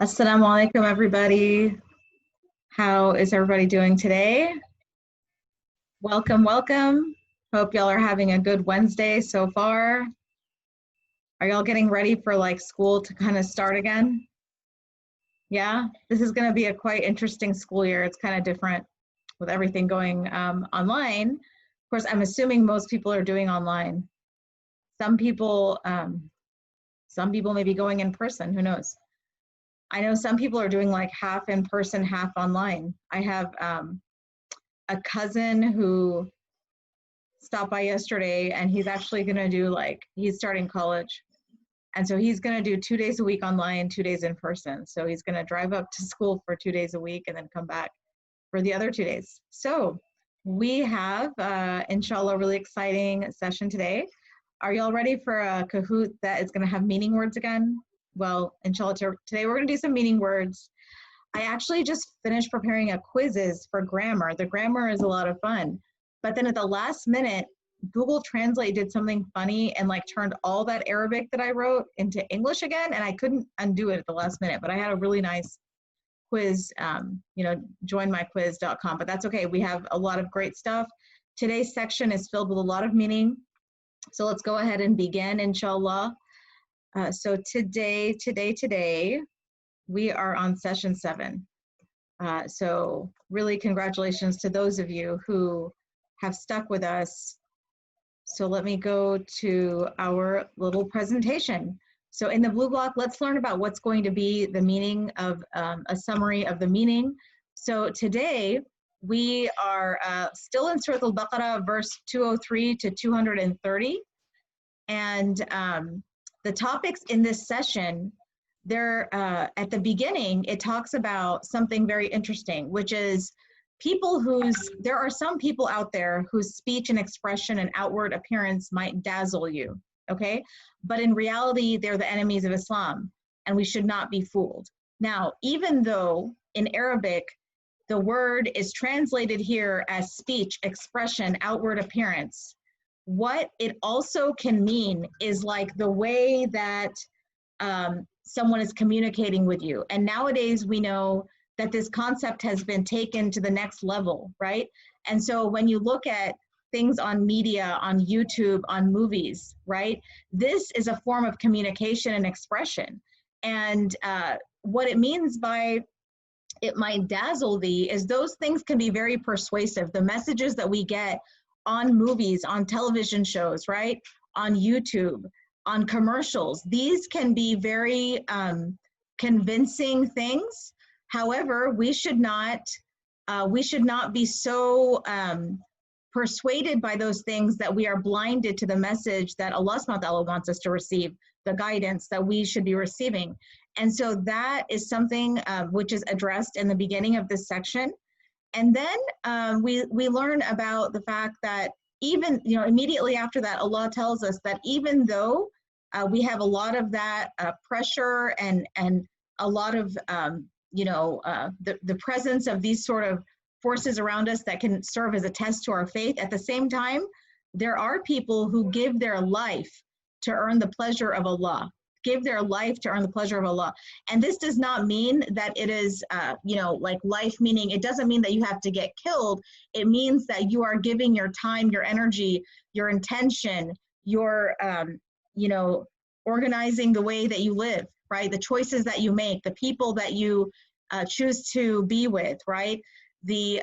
Assalamu alaikum, everybody. How is everybody doing today? Welcome, welcome. Hope y'all are having a good Wednesday so far. Are y'all getting ready for like school to kind of start again? Yeah, this is going to be a quite interesting school year. It's kind of different with everything going online. Of course, I'm assuming most people are doing online. Some people may be going in person. Who knows? I know some people are doing like half in person, half online. I have a cousin who stopped by yesterday, and he's actually going to do he's starting college. And so he's going to do 2 days a week online, 2 days in person. So he's going to drive up to school for 2 days a week and then come back for the other 2 days. So we have, inshallah, a really exciting session today. Are y'all ready for a Kahoot that is going to have meaning words again? Well, inshallah, today we're going to do some meaning words. I actually just finished preparing a quizzes for grammar. The grammar is a lot of fun. But then at the last minute, Google Translate did something funny and turned all that Arabic that I wrote into English again, and I couldn't undo it at the last minute. But I had a really nice quiz, joinmyquiz.com, but that's okay. We have a lot of great stuff. Today's section is filled with a lot of meaning. So let's go ahead and begin, inshallah. So today, we are on session 7. So really congratulations to those of you who have stuck with us. So let me go to our little presentation. So in the blue block, let's learn about what's going to be the meaning of a summary of the meaning. So today we are still in Surah Al-Baqarah, verse 203 to 230. And the topics in this session, they're at the beginning, it talks about something very interesting, which is there are some people out there whose speech and expression and outward appearance might dazzle you, okay? But in reality, they're the enemies of Islam, and we should not be fooled. Now, even though in Arabic, the word is translated here as speech, expression, outward appearance, what it also can mean is the way that someone is communicating with you. And nowadays we know that this concept has been taken to the next level, right? And so when you look at things on media, on YouTube, on movies, right? This is a form of communication and expression. And what it means by it might dazzle thee is those things can be very persuasive. The messages that we get on movies, on television shows, right? On YouTube, on commercials, these can be very convincing things. However, we should not be so persuaded by those things that we are blinded to the message that Allah subhanahu wa ta'ala wants us to receive, the guidance that we should be receiving. And so that is something which is addressed in the beginning of this section. And then we learn about the fact that even, immediately after that, Allah tells us that even though we have a lot of that pressure and a lot of, the presence of these sort of forces around us that can serve as a test to our faith, at the same time, there are people who give their life to earn the pleasure of Allah. Give their life to earn the pleasure of Allah. And this does not mean that it is, life, meaning it doesn't mean that you have to get killed. It means that you are giving your time, your energy, your intention, your, organizing the way that you live, right? The choices that you make, the people that you choose to be with, right? The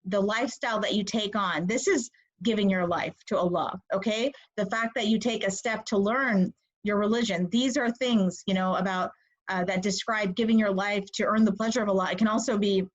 lifestyle that you take on. This is giving your life to Allah, okay? The fact that you take a step to learn your religion. These are things, about that describe giving your life to earn the pleasure of Allah. It can also be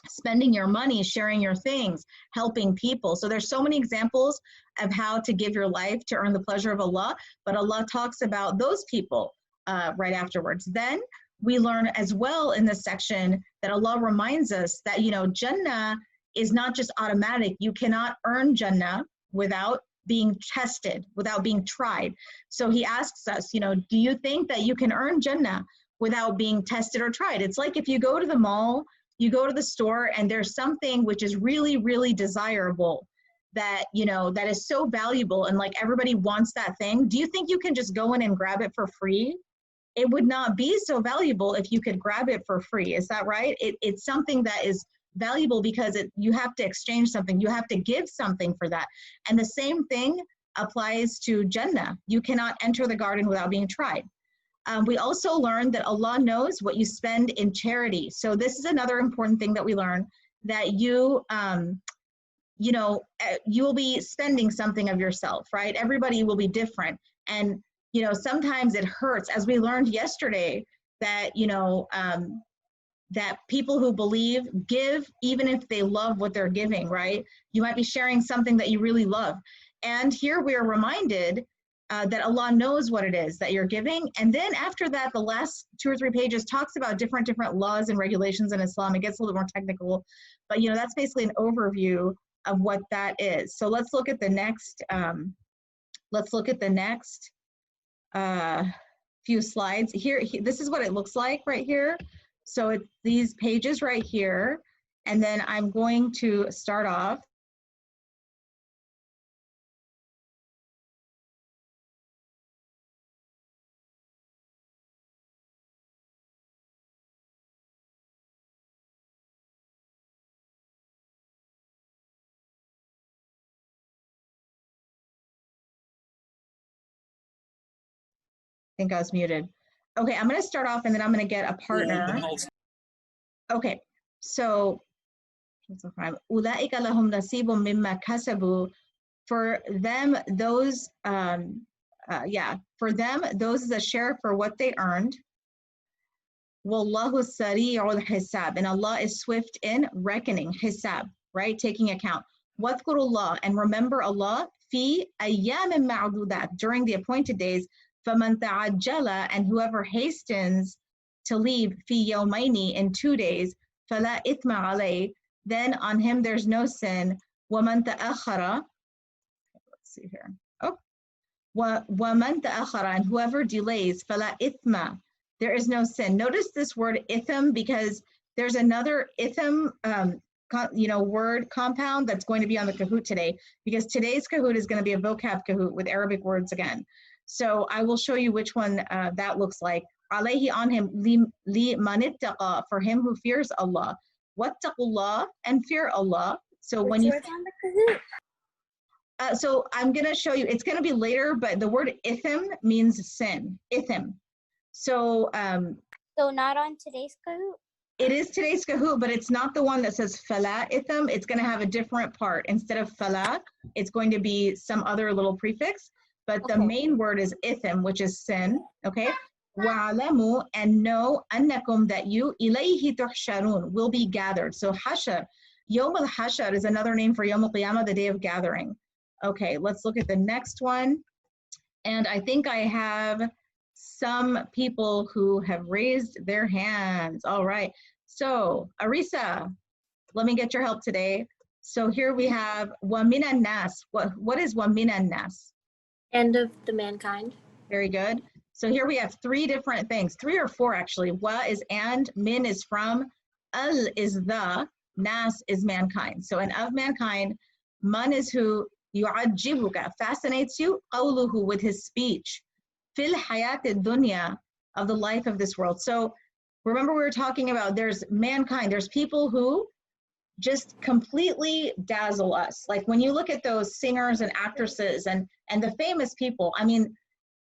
spending your money, sharing your things, helping people. So there's so many examples of how to give your life to earn the pleasure of Allah, but Allah talks about those people right afterwards. Then we learn as well in this section that Allah reminds us that, Jannah is not just automatic. You cannot earn Jannah without being tested, without being tried. So he asks us, do you think that you can earn Jannah without being tested or tried? It's like if you go to the mall, you go to the store, and there's something which is really, really desirable that, that is so valuable, and everybody wants that thing. Do you think you can just go in and grab it for free? it would not be so valuable if you could grab it for free. Is that right? It's something that is valuable because you have to exchange something. You have to give something for that. And the same thing applies to Jannah. You cannot enter the garden without being tried. We also learned that Allah knows what you spend in charity. So this is another important thing that we learn, that you will be spending something of yourself, right? Everybody will be different. And, sometimes it hurts, as we learned yesterday, that, that people who believe give even if they love what they're giving, right? You might be sharing something that you really love. And here we are reminded that Allah knows what it is that you're giving. And then after that, the last 2 or 3 pages talks about different laws and regulations in Islam. It gets a little more technical, but that's basically an overview of what that is. So let's look at the next, few slides. Here, this is what it looks like right here. So it's these pages right here. And then I'm going to start off. I think I was muted. Okay, I'm going to start off and then I'm going to get a partner. Okay, so أُولَٰئِكَ لَهُمْ نَصِيبٌ مِّمَّا كَسَبُوا. For them, those is a share for what they earned. وَاللَّهُ سَرِيعُ الْحِسَابِ, and Allah is swift in reckoning, hisab, right? Taking account. وَاذْكُرُوا اللَّهَ, and remember Allah, فِي أَيَّامٍ مَعْدُودَاتٍ, during the appointed days. فَمَنْ تَعَجَّلَ, and whoever hastens to leave, فِي يَوْمَيْنِ, in 2 days, فَلَا إِثْمَ عَلَيْهِ, then on him there's no sin. وَمَنْ تَأَخَّرَ, let's see here. وَمَنْ تَأَخَّرَ, and whoever delays, فَلَا إِثْمَ, there is no sin. Notice this word itham, because there's another itham word compound that's going to be on the Kahoot today, because today's Kahoot is going to be a vocab Kahoot with Arabic words again. So I will show you which one that looks like. Alayhi, on him, li manittaqa, for him who fears Allah. Wattaqullah, and fear Allah. So when you, on the Kahoot? So I'm going to show you, it's going to be later, but the word ithim means sin, ithim. So so not on today's Kahoot? It is today's Kahoot, but it's not the one that says fala ithim. It's going to have a different part. Instead of fala, it's going to be some other little prefix, but the main word is ithim, which is sin, okay? Wa'alamu, and know annakum, that you, ilayhi tuhsharun, will be gathered. So hashar, Yawm al-Hashar is another name for Yawm al-Qiyamah, the day of gathering. Okay, let's look at the next one. And I think I have some people who have raised their hands. All right. So Arisa, let me get your help today. So here we have wa minan nas. What is wa minan nas? End of the mankind. Very good. So here we have 3 different things, 3 or 4 actually. Wa is and, min is from, al is the, nas is mankind. So and of mankind, man is who, yu'ajibuka, fascinates you, qawluhu, with his speech, fil hayat dunya, of the life of this world. So remember we were talking about there's mankind, there's people who just completely dazzle us. Like when you look at those singers and actresses and the famous people, I mean,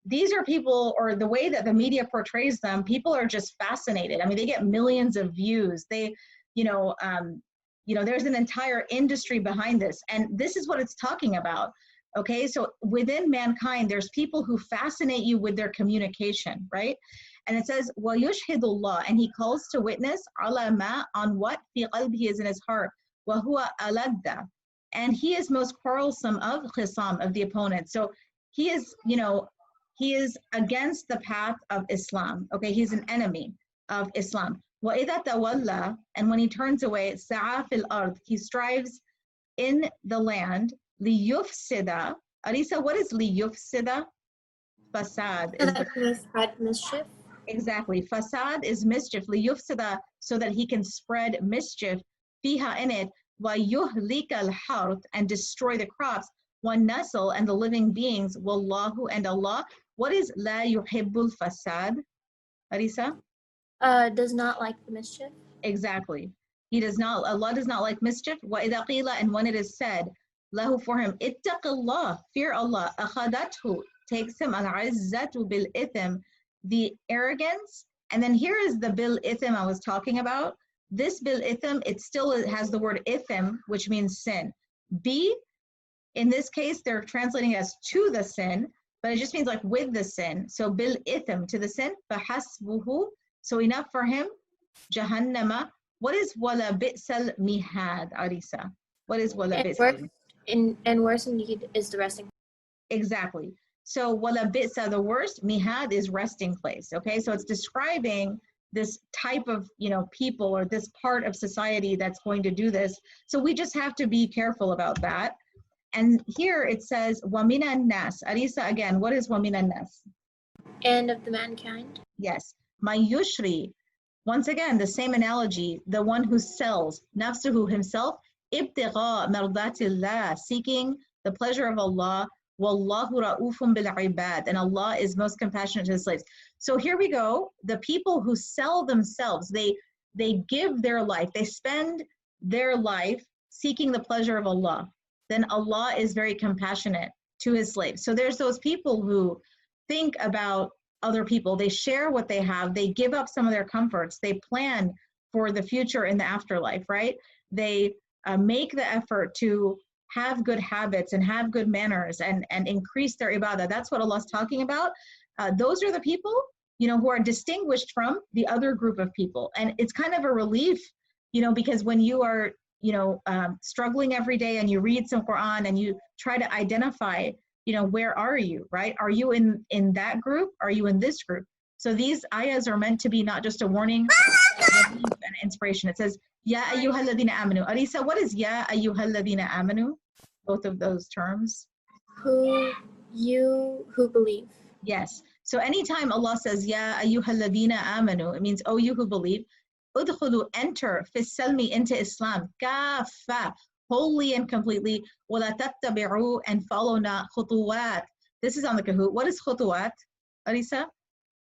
these are people, or the way that the media portrays them, people are just fascinated. I mean, they get millions of views. They, there's an entire industry behind this. And this is what it's talking about. Okay, so within mankind, there's people who fascinate you with their communication, right? And it says, وَيُشْهِدُ اللَّهِ, and he calls to witness, عَلَى مَا, on what فِي قَلْبِهِ, is in his heart, وَهُوَ أَلَدَّ, and he is most quarrelsome of khisam, of the opponent. So he is, he is against the path of Islam. Okay, he's an enemy of Islam. وَإِذَا تَوَلَّى, and when he turns away, سَعَى فِي الْأَرْضِ, he strives in the land, liyufsida. Arisa, what is liyufsida? Fasad. Is spread mischief. Exactly. Fasad is mischief. Liyufsida, so that he can spread mischief. Fiha, in it. Wa yuhlika al-harth, and destroy the crops. Wa nasl, and the living beings. Wallahu, and Allah. What is la yuhibbul fasad? Arisa? Does not like the mischief. Exactly. Allah does not like mischief. وَإِذَا قِيلَ, and when it is said, lahu, for him, اتَّقِ اللَّهِ, fear Allah, أَخَذَتْهُ, takes him, الْعِزَّةُ بِالْإِثْمِ, the arrogance. And then here is the bil ithim I was talking about. This bil ithim, it still has the word ithim, which means sin. B, in this case, they're translating it as to the sin, but it just means like with the sin. So bil ithim, to the sin, فَحَسْبُهُ, so enough for him, Jahannama. What is wala bi'sal mihad, Arisa? What is wala bi'sal? And worse indeed is the resting. Exactly. So wala bi'sa, the worst, mihad is resting place. Okay, so it's describing this type of, people or this part of society that's going to do this. So we just have to be careful about that. And here it says wamina nas. Arisa, again, what is wamina nas? And of the mankind. Yes. Mayushri. Once again, the same analogy, the one who sells, nafsuhu, himself, ibtigha mardatillah, seeking the pleasure of Allah, wallahu ra'ufun bil ibad, and Allah is most compassionate to his slaves. So here we go, the people who sell themselves, they give their life, they spend their life seeking the pleasure of Allah, then Allah is very compassionate to his slaves. So there's those people who think about other people, they share what they have, they give up some of their comforts, they plan for the future in the afterlife, right? They make the effort to have good habits and have good manners and increase their ibadah. That's what Allah's talking about. Those are the people, who are distinguished from the other group of people. And it's kind of a relief, because when you are, struggling every day and you read some Quran and you try to identify, where are you, right? Are you in that group? Are you in this group? So these ayahs are meant to be not just a warning, but an inspiration. It says, Ya ayyuhalladhina amanu. Arisa, what is Ya ayyuhalladhina amanu? Both of those terms. Who believe. Yes. So anytime Allah says, Ya ayyuhalladhina amanu, it means, oh, you who believe. Udkhulu, enter, fissalmi, into Islam. Kafa, wholly and completely. Wala tattabi'u, and follow not khutuwat. This is on the Kahoot. What is khutuwat, Arisa?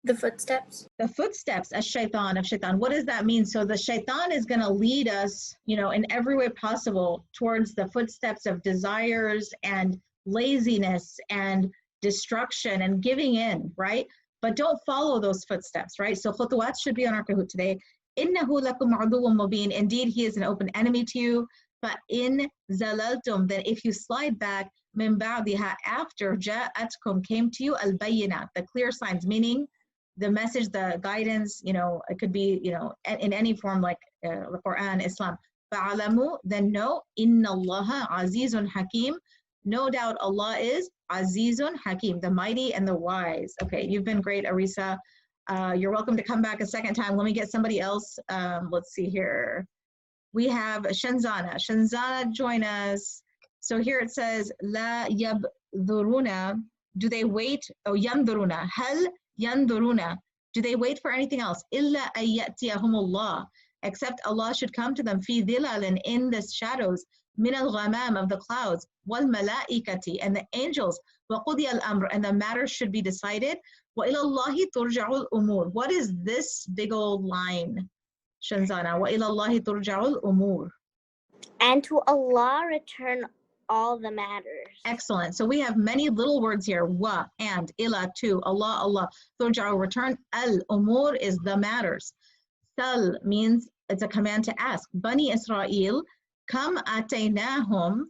The footsteps. The footsteps of shaitan. What does that mean? So the shaitan is going to lead us, in every way possible towards the footsteps of desires and laziness and destruction and giving in, right? But don't follow those footsteps, right? So khutuwat should be on our Kahoot today. Innahu lakum aduwwun mubin. Indeed, he is an open enemy to you. But in zalaltum, then if you slide back, min ba'diha, after ja'atkum, came to you, al-bayyinat, the clear signs, meaning the message, the guidance, it could be, in any form like the Quran, Islam. Fa'alamu, then know, inna Allaha azizun hakim. No doubt Allah is azizun hakim, the mighty and the wise. Okay, you've been great, Arisa. You're welcome to come back a second time. Let me get somebody else. Let's see here. We have Shanzana. Shanzana, join us. So here it says, La yabduruna. Do they wait? Oh, yanduruna. Hal yanduruna. Do they wait for anything else? Illa ayyatiyahumullah. Except Allah should come to them. Fi dhilalin, in the shadows. Min al-ghamam, of the clouds. Wal malaikati, and the angels. Wa qudi al-amr, and the matter should be decided. Wa ilallahi turja'ul umur. What is this big old line, Shanzana? Wa ilallahi turja'ul umur. And to Allah return all the matters. Excellent. So we have many little words here. Wa, and, ila, to, Allah, Allah. Turja'u, return. Al-umur is the matters. Sal means it's a command to ask. Bani Israel, kam ataynahum.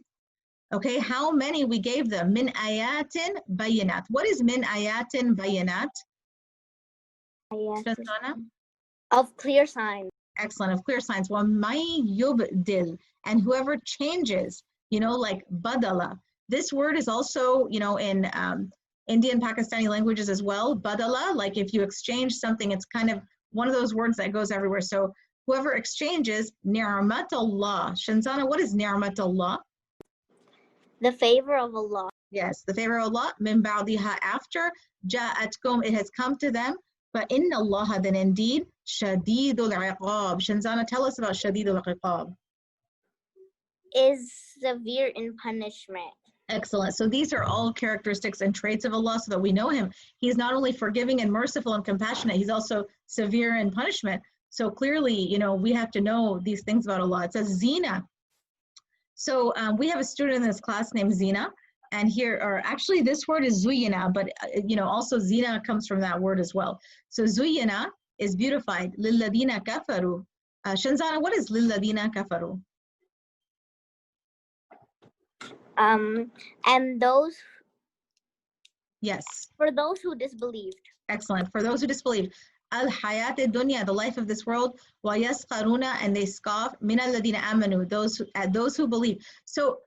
Okay, how many we gave them? Min ayatin bayinat. What is min ayatin bayinat? Of clear signs. Excellent, of clear signs. Wa may yubdil, and whoever changes, like badala. This word is also, in Indian, Pakistani languages as well. Badala, like if you exchange something, it's kind of one of those words that goes everywhere. So whoever exchanges, ni'matullah. Shanzana, what is ni'matullah? The favor of Allah. Yes, the favor of Allah. Min ba'diha, after ja'atkum, it has come to them. But inna Allah, then indeed, shadidul iqab. Shanzana, tell us about shadidul iqab. Is severe in punishment. Excellent. So these are all characteristics and traits of Allah so that we know him. He's not only forgiving and merciful and compassionate, he's also severe in punishment. So clearly, you know, we have to know these things about Allah. It says Zina. So we have a student in this class named Zina. And here, or actually this word is Zuyina, but you know, also Zina comes from that word as well. So Zuyina is beautified. Lilladina kafaru. Shanzana, what is Lilladina kafaru? And those, Yes. for those who disbelieved. Excellent. For those who disbelieve. Al-hayat dunya, the life of this world, wa yasqaruna, and they scoff, min alladina amanu, those who believe. So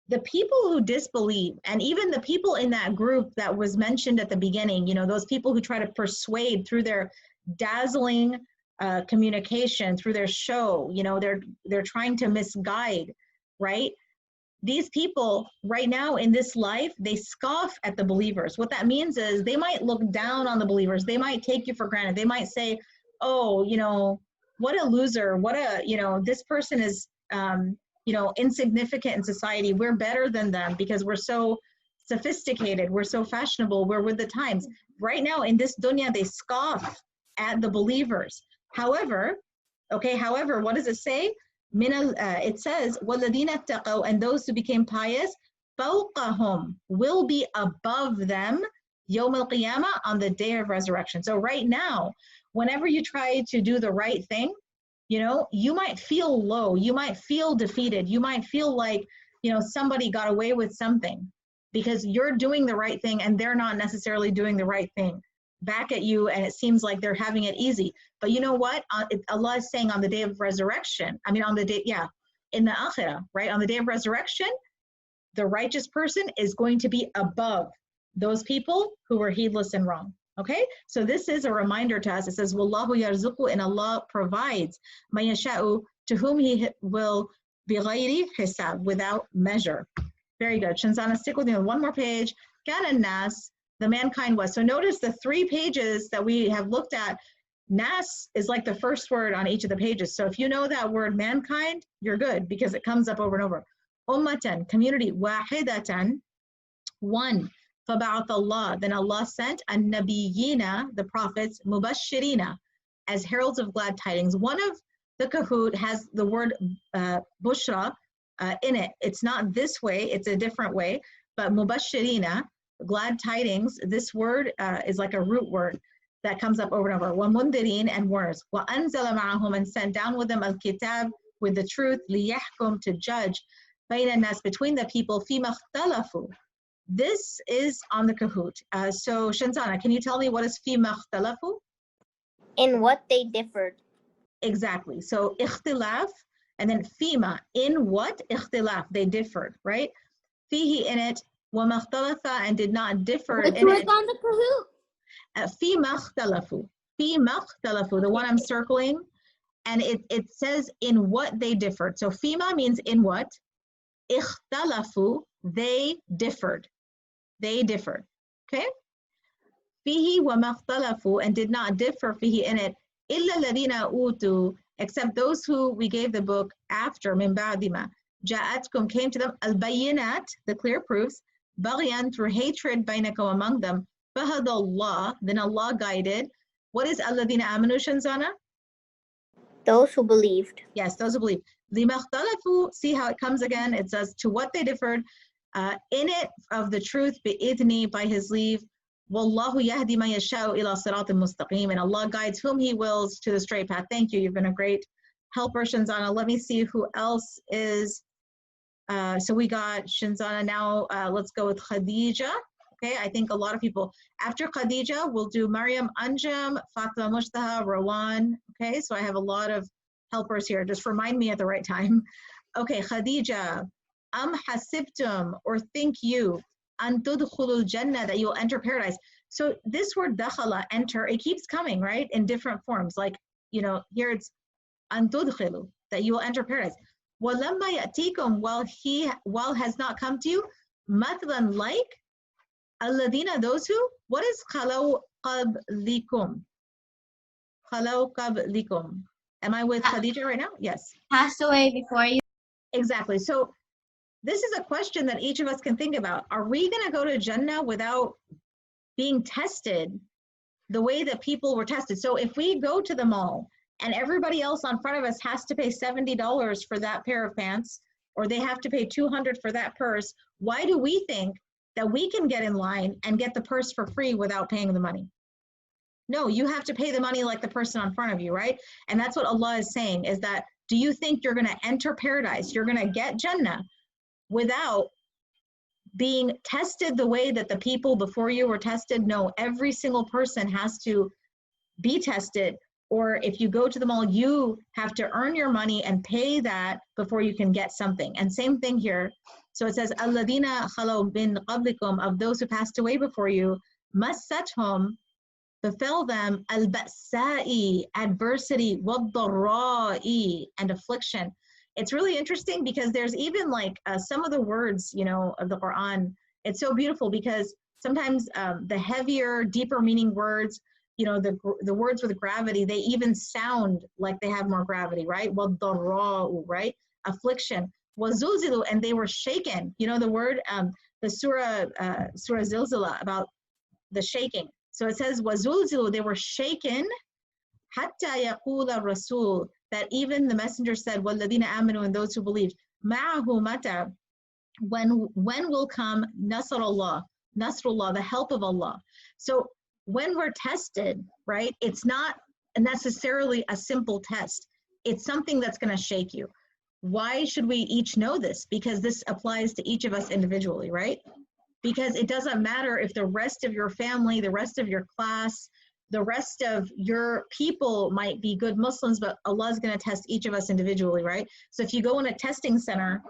the people who disbelieve, and even the people in that group that was mentioned at the beginning, you know, those people who try to persuade through their dazzling communication, through their show, you know, they're trying to misguide, right? These people right now in this life, they scoff at the believers. What that means is they might look down on the believers. They might take you for granted. They might say, oh, you know, what a loser. What a, you know, this person is, you know, insignificant in society. We're better than them because we're so sophisticated. We're so fashionable. We're with the times. Right now in this dunya, they scoff at the believers. However, what does it say? It says, وَالَّذِينَ اتَّقَوْا, and those who became pious, فَوْقَهُمْ, will be above them, يَوْمَ الْقِيَامَةِ, on the day of resurrection. So right now, whenever you try to do the right thing, you know, you might feel low, you might feel defeated, you might feel like, you know, somebody got away with something because you're doing the right thing and they're not necessarily doing the right thing back at you, and it seems like they're having it easy. But you know what? Allah is saying on the day of resurrection, I mean on the day, in the akhirah, right? On the day of resurrection, the righteous person is going to be above those people who were heedless and wrong. Okay? So this is a reminder to us. It says, Wallahu yarzuqu, and Allah provides, man yasha'u, to whom he will, bighayri hisab, without measure. Very good. Shanzana, stick with me on one more page. Kana nas, the mankind was. So notice the 3 pages that we have looked at, nas is like the first word on each of the pages. So if you know that word mankind, you're good because it comes up over and over. Ummatan, community, wahidatan, one. Faba'ath Allah, then Allah sent an-nabiyyina, the prophets, mubashirina, as heralds of glad tidings. One of the Kahoot has the word bushra in it. It's not this way, it's a different way, but mubashirina, glad tidings, this word is like a root word that comes up over and over. وَمُنذِرِينَ, and warners. وَأَنزَلَ مَعَهُمْ, and sent down with them al-kitab, with the truth, لِيَحْكُمْ, to judge, بَيْنَ النَّاسِ, between the people, فِيمَا اخْتَلَفُوا. This is on the Kahoot. So Shanzana, can you tell me what is فِيمَا اخْتَلَفُوا? In what they differed. Exactly. So ikhtilaf, and then فِيمَا, in what, ikhtilaf, they differed, right? فِيهِ, in it, وَمَا اخْتَلَفَ, and did not differ Which in was it. on the Kahoot? فِيمَا اخْتَلَفُوا. فِيمَا اخْتَلَفُوا, the one I'm circling, and it says in what they differed. So فِيمَا means in what. اخْتَلَفُوا, they differed. They differed. Okay? فِيهِ وَمَا اخْتَلَفُوا, and did not differ فِيهِ, in it, إِلَّا الَّذِينَ أُوتُوا, except those who we gave the book after, مِن بَعْدِ مَا جَاءَتْكُمْ, came to them, الْبَيِّنَاتِ, the clear proofs, بَغْيًا, through hatred, بَيْنَكُمْ, among them, فَهَدَى اللَّهُ, then Allah guided. What is الَّذِينَ آمَنُوا, Shanzana? Those who believed. Yes, those who believe. لِمَا اخْتَلَفُوا, see how it comes again. It says, to what they differed, in it, of the truth, بِإِذْنِ, by his leave. وَاللَّهُ يَهْدِي مَن يَشَاءُ إِلَى صِرَاطٍ مُسْتَقِيمٍ, and Allah guides whom he wills to the straight path. Thank you. You've been a great helper, Shanzana. Let me see who else is. So we got Shanzana now. Let's go with Khadija. Okay, I think a lot of people. After Khadija, we'll do Maryam Anjam, Fatima Mushtaha, Rawan. Okay, so I have a lot of helpers here. Just remind me at the right time. Okay, Khadija. Hasibtum, or think you, an tudkhulul jannah, that you'll enter paradise. So this word dakhala, enter, it keeps coming, right? In different forms. Like, you know, here it's an tudkhilu, that you will enter paradise. وَلَمَّا يَأْتِيكُمْ, while has not come to you, مَثْلًا, like, الَّذِينَ, those who, what is خَلَوْ قَبْلِكُمْ? خَلَوْ قَبْلِكُمْ. Am I with Khadija right now? Yes. Passed away before you. Exactly. So this is a question that each of us can think about. Are we going to go to Jannah without being tested the way that people were tested? So if we go to the mall and everybody else on front of us has to pay $70 for that pair of pants, or they have to pay $200 for that purse, why do we think that we can get in line and get the purse for free without paying the money? No, you have to pay the money like the person on front of you, right? And that's what Allah is saying, is that, do you think you're going to enter paradise, you're going to get Jannah without being tested the way that the people before you were tested? No, every single person has to be tested. Or if you go to the mall, you have to earn your money and pay that before you can get something. And same thing here. So it says, Alladina khalaw min qablikum, of those who passed away before you, massathum, befell them, al-ba'sa'i, adversity, wad-dharra'i, and affliction. It's really interesting because there's even like some of the words, you know, of the Quran. It's so beautiful because sometimes the heavier, deeper meaning words, you know, the words with gravity, they even sound like they have more gravity, right? Wad-dharra'u, right? Affliction. Wazulzilu, and they were shaken. You know the word, the surah Zilzala, about the shaking. So it says, wazulzilu, they were shaken, hatta yaqula rasul, that even the messenger said, walladina amanu, and those who believed, ma'ahu mata, when will come nasrullah, the help of Allah. So when we're tested, right, it's not necessarily a simple test. It's something that's going to shake you. Why should we each know this? Because this applies to each of us individually, right? Because it doesn't matter if the rest of your family, the rest of your class, the rest of your people might be good Muslims, but Allah is going to test each of us individually, right? So if you go in a testing center,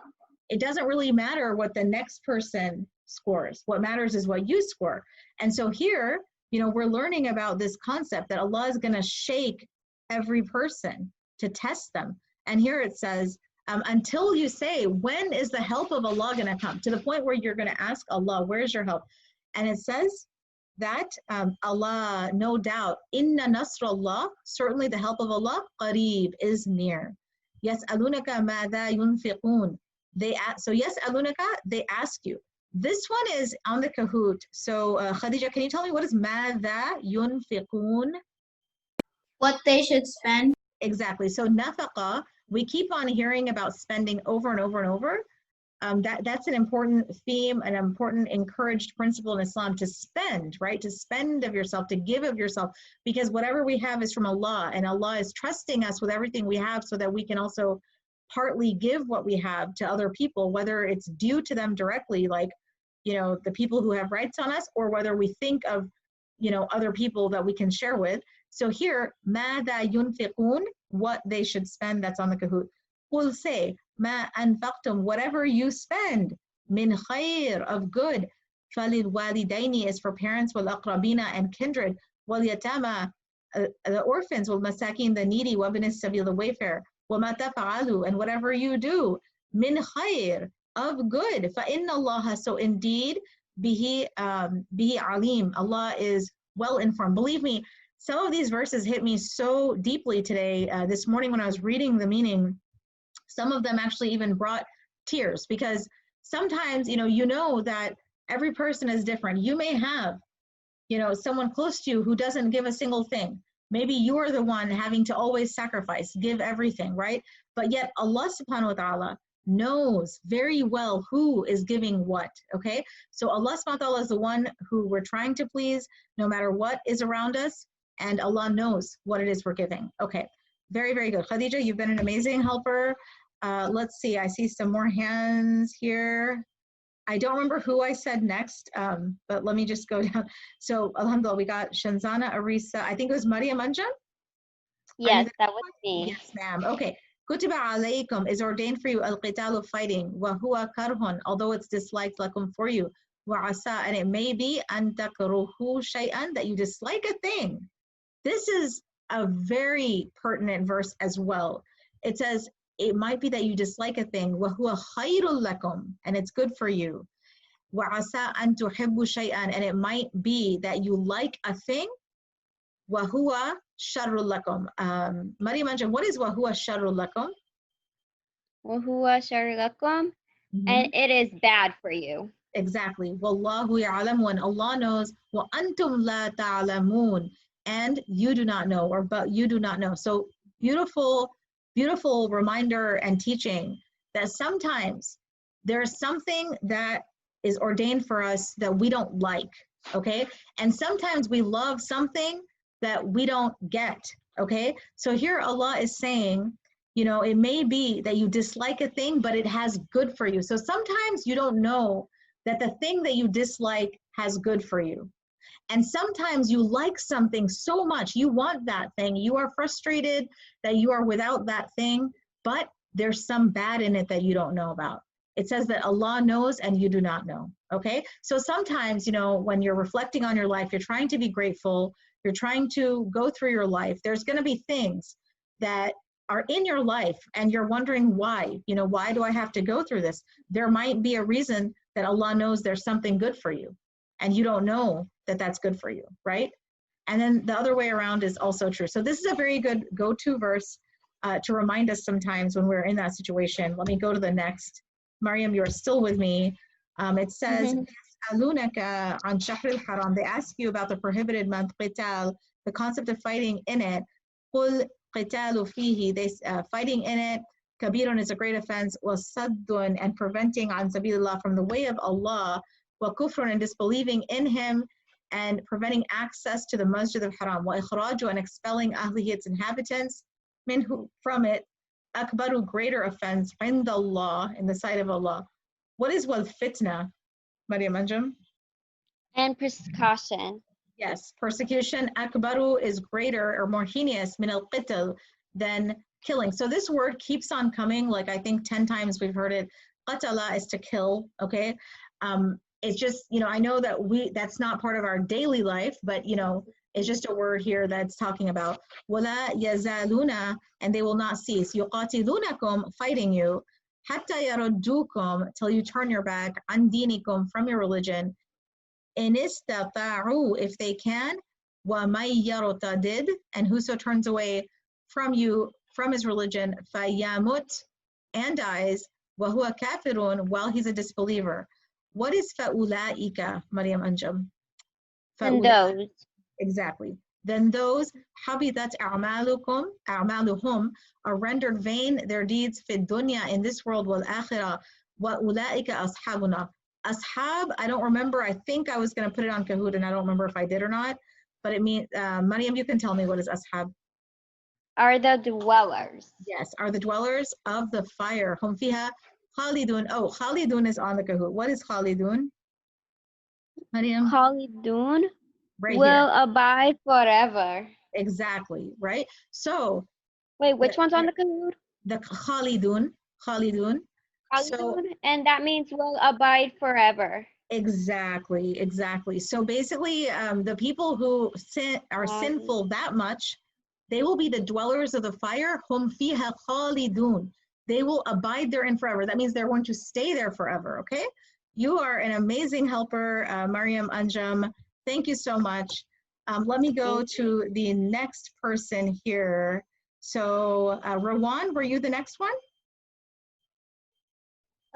it doesn't really matter what the next person scores. What matters is what you score. And so here, you know, we're learning about this concept that Allah is going to shake every person to test them. And here it says, until you say, when is the help of Allah going to come? To the point where you're going to ask Allah, where's your help? And it says that Allah, no doubt, inna nasrullah, certainly the help of Allah, qareeb, is near. Yas'alunaka madha yunfiqun. So yas'alunaka, they ask you. This one is on the Kahoot. So Khadija, can you tell me what is madha yunfiqun? What they should spend. Exactly. So nafaqa, we keep on hearing about spending over and over and over. That's an important theme, an important encouraged principle in Islam, to spend, right? To spend of yourself, to give of yourself, because whatever we have is from Allah, and Allah is trusting us with everything we have so that we can also partly give what we have to other people, whether it's due to them directly, like, you know, the people who have rights on us, or whether we think of, you know, other people that we can share with. So here, ماذا ينفقون, what they should spend, that's on the Kahoot. We'll say, ما أنفقتم, whatever you spend, min khair, of good, فللوالدين, is for parents, والأقربين, and kindred, واليتامى, the orphans, والمساكين, the needy, وابن السبيل, the wayfarer, وما تفعلوا, and whatever you do, min khair, of good, فإن الله, so indeed, bihi alim, Allah is well informed. Believe me, some of these verses hit me so deeply today. This morning when I was reading the meaning, some of them actually even brought tears, because sometimes, you know that every person is different. You may have, you know, someone close to you who doesn't give a single thing. Maybe you're the one having to always sacrifice, give everything, right? But yet Allah subhanahu wa ta'ala knows very well who is giving what, okay? So Allah subhanahu wa ta'ala is the one who we're trying to please no matter what is around us, and Allah knows what it is we're giving. Okay, very, very good. Khadija, you've been an amazing helper. Let's see, I see some more hands here. I don't remember who I said next, but let me just go down. So alhamdulillah, we got Shanzana, Arisa, I think it was Maria Manja? Yes, that was me. Yes, ma'am. Okay. Kutiba alaykum, is ordained for you, al-qitalu, fighting, wa huwa karhun, although it's disliked, lakum, for you, wa asa, and it may be, an takruhu shay'an, that you dislike a thing. This is a very pertinent verse as well. It says, it might be that you dislike a thing, wa huwa khayrul lakum, and it's good for you. Wa asa an tuhibbu shay'an, and it might be that you like a thing, wa huwa sharrul lakum. Maria Manja, what is wa huwa sharrul lakum? Wa huwa sharrul lakum, Mhm. and it is bad for you. Exactly. Wallahu ya'lam, when Allah knows, wa antum la ta'lamun, and you do not know, or but you do not know. So beautiful, beautiful reminder and teaching that sometimes there's something that is ordained for us that we don't like, okay? And sometimes we love something that we don't get, okay? So here Allah is saying, you know, it may be that you dislike a thing, but it has good for you. So sometimes you don't know that the thing that you dislike has good for you. And sometimes you like something so much, you want that thing, you are frustrated that you are without that thing, but there's some bad in it that you don't know about. It says that Allah knows and you do not know, okay? So sometimes, you know, when you're reflecting on your life, you're trying to be grateful, you're trying to go through your life, there's gonna be things that are in your life and you're wondering why, you know, why do I have to go through this? There might be a reason that Allah knows there's something good for you and you don't know that that's good for you, right? And then the other way around is also true. So this is a very good go-to verse to remind us sometimes when we're in that situation. Let me go to the next. Mariam, you're still with me. It says, "Yas'alunaka an shahr al-haram." They ask you about the prohibited month, qital, the concept of fighting in it. قُلْ قِتَالُ فِيهِ, fighting in it, kabirun is a great offense, wasaddun, and preventing an sabilillah, from the way of Allah, wa kufrun, and disbelieving in him, and preventing access to the Masjid of Haram, wa ikhraju, and expelling ahlihi, its inhabitants, minhu, from it, akbaru, greater offense, indallah, in the sight of Allah. What is wal fitna, Maryam Anjum? And precaution. Yes, persecution, akbaru, is greater or more heinous, min al-qitl, than killing. So this word keeps on coming, like I think 10 times we've heard it. Qatala is to kill, okay? It's just, you know, I know that that's not part of our daily life, but, you know, it's just a word here that's talking about wala yazaluna, and they will not cease. Yuqatilunakum, fighting you, hatta yaruddukum, till you turn your back, an dinikum, from your religion, in istata'u, if they can, wa may yartadid, and whoso turns away from you, from his religion, fayamut, and dies, wa huwa kafirun, while he's a disbeliever. What is fa'ulaika, Maryam Anjum? And those. Exactly. Then those, habitat a'maluhum, are rendered vain, their deeds, fid dunya, in this world, wal akhirah, wa ulaika ashabuna. Ashab, I don't remember, I think I was going to put it on Kahoot and I don't remember if I did or not, but it means, Maryam, you can tell me, what is ashab? Are the dwellers. Yes, are the dwellers of the fire. Hum fiha khalidun. Oh, khalidun is on the Kahoot. What is khalidun, Maryam? Khalidun Right will here. abide forever. Exactly, right? So, Wait, which one's on the Kahoot? the khalidun, So Khalidun, and that means will abide forever. exactly. So basically, the people who are sinful that much, they will be the dwellers of the fire. Hum fiha khalidun. They will abide therein forever. That means they're going to stay there forever, okay? You are an amazing helper, Maryam Anjum. Thank you so much. Let me go to the next person here. So, Rawan, were you the next one?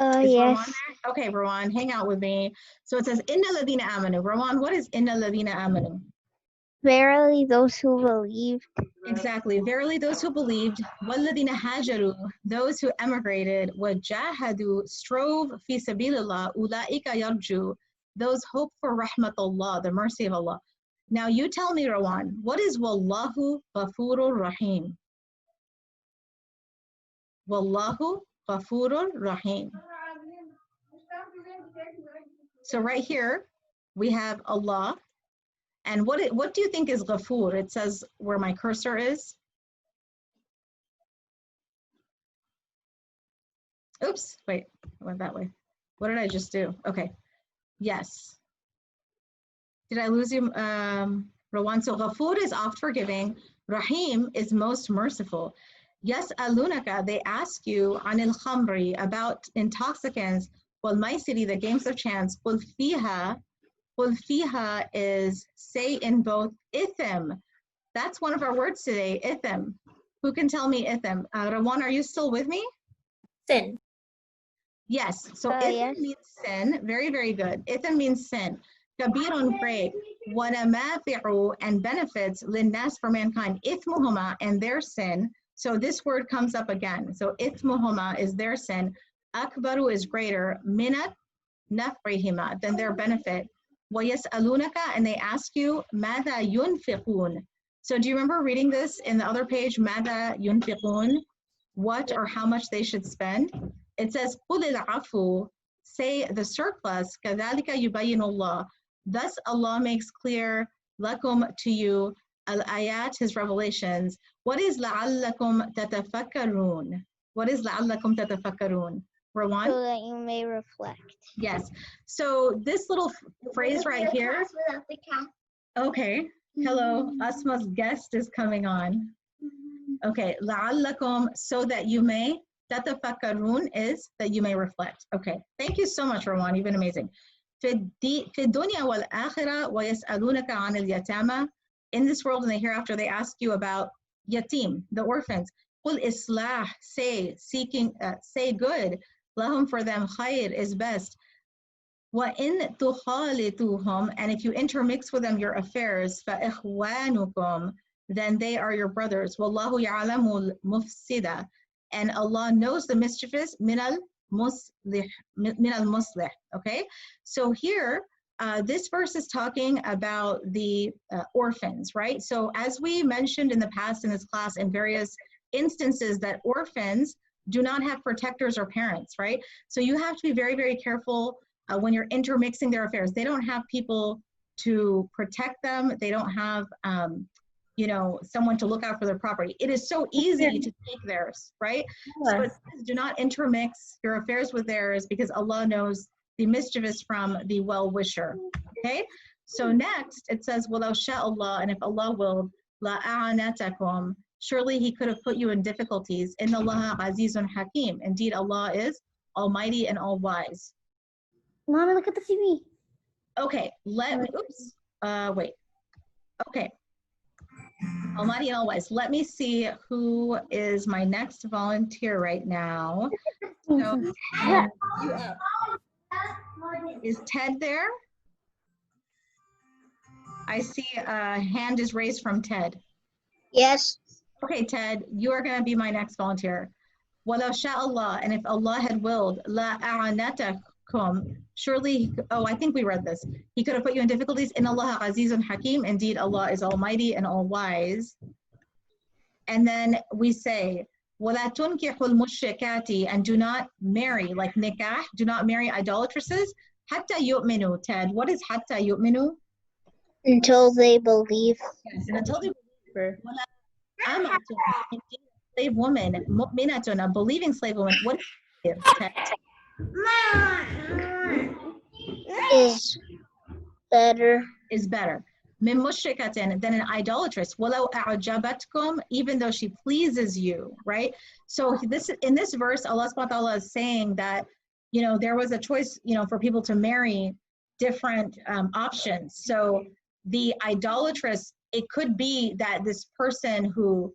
Is Rawan Yes. there? Okay, Rawan, hang out with me. So it says, Inna ladina amanu. Rawan, what is Inna ladina amanu? Verily, those who believe. Exactly. Verily, those who believed, وَالَّذِينَ هَاجَرُوا, those who emigrated, وَجَاهَدُوا, strove, فِي سَبِيلِ اللَّهِ, أُولَٰئِكَ يَرْجُوا, those hope for rahmatullah, the mercy of Allah. Now you tell me, Rawan, what is Wallahu Ghafurur Rahim? Wallahu Ghafurur Rahim. So right here, we have Allah. And what do you think is Ghafur? It says where my cursor is. Oops, wait, I went that way. What did I just do? Okay, yes. Did I lose you, Rawan? So Ghafur is oft forgiving. Rahim is most merciful. Yes, alunaka, they ask you, anil khamri, about intoxicants, wal maisiri, the games of chance, qul fiha is say in both, ithim. That's one of our words today, ithim. Who can tell me ithim? Rawan, are you still with me? Sin. Yes. So Yes. ithm means sin. Very, very good. Ithm means sin. Kabirun, great. Wanamafi'u, and benefits, linnas, for mankind. Ithmuhuma, and their sin. So this word comes up again. So ithmuhuma is their sin. Akbaru is greater. Minat nafrihima, than their benefit. Wayas'alunaka, and they ask you, mada yunfiqun. So do you remember reading this in the other page? Mada yunfiqun, what or how much they should spend? It says, قُلِ الْعَفُوُ, say the surplus, كَذَلِكَ يُبَيِّنُ اللَّهُ. Thus Allah makes clear, lakum, to you, al-ayat, his revelations. What is لَعَلَّكُمْ تَتَفَكَّرُونَ? What is لَعَلَّكُمْ تَتَفَكَّرُونَ? Rawan? So that you may reflect. Yes. So this little phrase right here. Without the cat. Okay. Hello. Asma's guest is coming on. Okay. لَعَلَّكُمْ, so that you may. تَتَفَكَّرُونَ is that you may reflect. Okay. Thank you so much, Rawan. You've been amazing. في الدنيا والآخرة ويسألونك عن اليتامى. In this world and the hereafter, they ask you about yatim, the orphans. قُلْ إِصْلَاحٌ, say, seeking, say good. Lahum, for them, khayr is best. وَإِن تُخَالِطُوهُم, and if you intermix with them your affairs, فَإِخْوَانُكُمْ, then they are your brothers. وَاللَّهُ يَعْلَمُ الْمُفْسِدَ, and Allah knows the mischievous, مِنَ الْمُصْلِحِ. Okay, so here, this verse is talking about the orphans, right? So as we mentioned in the past in this class, in various instances, that orphans do not have protectors or parents, right? So you have to be very, very careful when you're intermixing their affairs. They don't have people to protect them. They don't have, you know, someone to look out for their property. It is so easy to take theirs, right? So it says, do not intermix your affairs with theirs, because Allah knows the mischievous from the well-wisher, okay? So next, it says, وَلَوْ شَاءَ اللَّهُ, and if Allah willed, لَأَعَانَتَكُمْ, surely he could have put you in difficulties. Inna Allaha azizun hakim. Indeed, Allah is almighty and all-wise. Mama, look at the TV. Okay, let me, oops, wait. Okay, almighty and all-wise. Let me see who is my next volunteer right now. So, is Ted there? I see a hand is raised from Ted. Yes. Okay, Ted, you are going to be my next volunteer. وَلَوْ شَاءَ اللَّهُ, and if Allah had willed, لَأَعَانَتَكُمْ, surely, oh, I think we read this. He could have put you in difficulties. In Allah azizun hakim, indeed Allah is almighty and all-wise. And then we say, وَلَا تُنْكِحُ الْمُشْرِكَاتِ, and do not marry, like nikah, do not marry idolatresses. حَتَّى يُؤْمِنُوا. Ted, what is حَتَّى يُؤْمِنُوا? Until they believe. Yes, and until they believe. وَلَا أَمَةٌ, slave woman, mu'minatun, a believing slave woman. What is Ted? Is better. Is better. Min mushrikatin, than an idolatress. Walau a'jabatkum, even though she pleases you, right? So this, in this verse, Allah subhanahu wa ta'ala is saying that, you know, there was a choice, you know, for people to marry different options. So the idolatress, it could be that this person who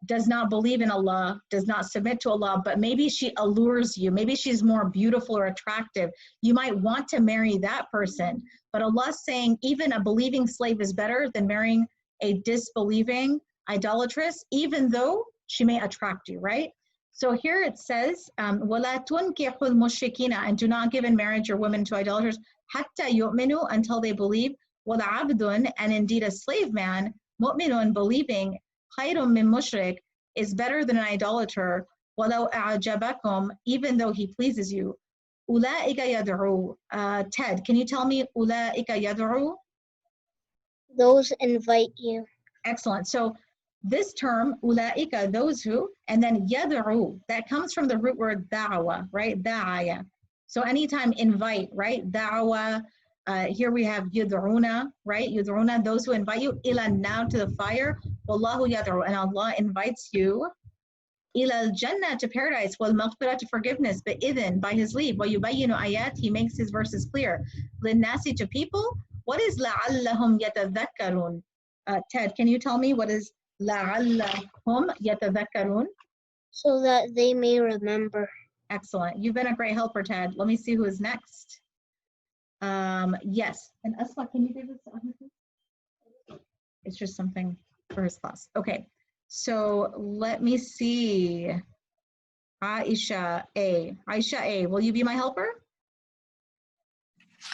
does not believe in Allah, does not submit to Allah, but maybe she allures you. Maybe she's more beautiful or attractive. You might want to marry that person. But Allah's saying even a believing slave is better than marrying a disbelieving idolatress, even though she may attract you, right? So here it says, وَلَا تُنْكِحُ الْمُشْرِكِينَ, and do not give in marriage your women to idolaters, حَتَّى يُؤْمِنُوا, until they believe, وَلَعَبْدٌ, and indeed a slave man, مُؤْمِنٌ, believing, خَيْرٌ مِّن مُشْرِكٍ, is better than an idolater, وَلَوْ أَعْجَبَكُمْ, even though he pleases you. أُولَٰئِكَ يَدْعُو. Ted, can you tell me أُولَٰئِكَ يَدْعُو? Those invite you. Excellent. So this term, أُولَٰئِكَ, those who, and then يَدْعُو, that comes from the root word da'wa, right? Da'aya. So anytime invite, right? Da'wa. Here we have yud'una, right? Yud'una, those who invite you, ila, now to the fire. Wallahu yad'u, and Allah invites you, ila al-jannah, to paradise, wal maghfirah, to forgiveness, but idhin, by his leave, wa yubayyinu ayat, he makes his verses clear. Linnasi, to people. What is la'allahum yatadhakkarun? Ted, can you tell me what is la'allahum yatadhakkarun? So that they may remember. Excellent. You've been a great helper, Ted. Let me see who is next. Yes. And Asma, can you give this to Ahmed, please? It's just something for his class. Okay. So let me see. Aisha A. Aisha A. Will you be my helper?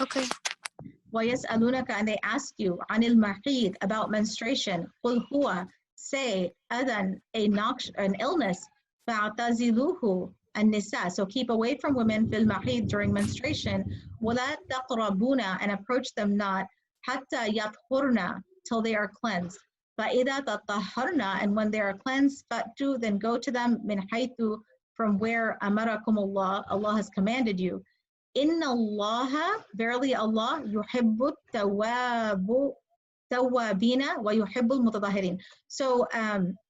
Okay. وَيَسْأَلُونَكَ, and they ask you عن المحيض, about menstruation. قُلْ هُوَ, say أذن, an illness. فَاعْتَزِلُوهُ النِّسَاء, so keep away from women في المحيض, during menstruation. وَلَا تَقْرَبُونَ, and approach them not. حَتَّى يَطْهُرْنَ, till they are cleansed. فَإِذَا تَطَهَّرْنَ, and when they are cleansed, فَأْتُوا, then go to them مِنْ حَيْثُ, from where أَمَرَكُمُ اللَّهُ, Allah has commanded you. Inna Allaha, verily Allah, yuhibbu tawwabina wa yuhibbu mutatahirin. So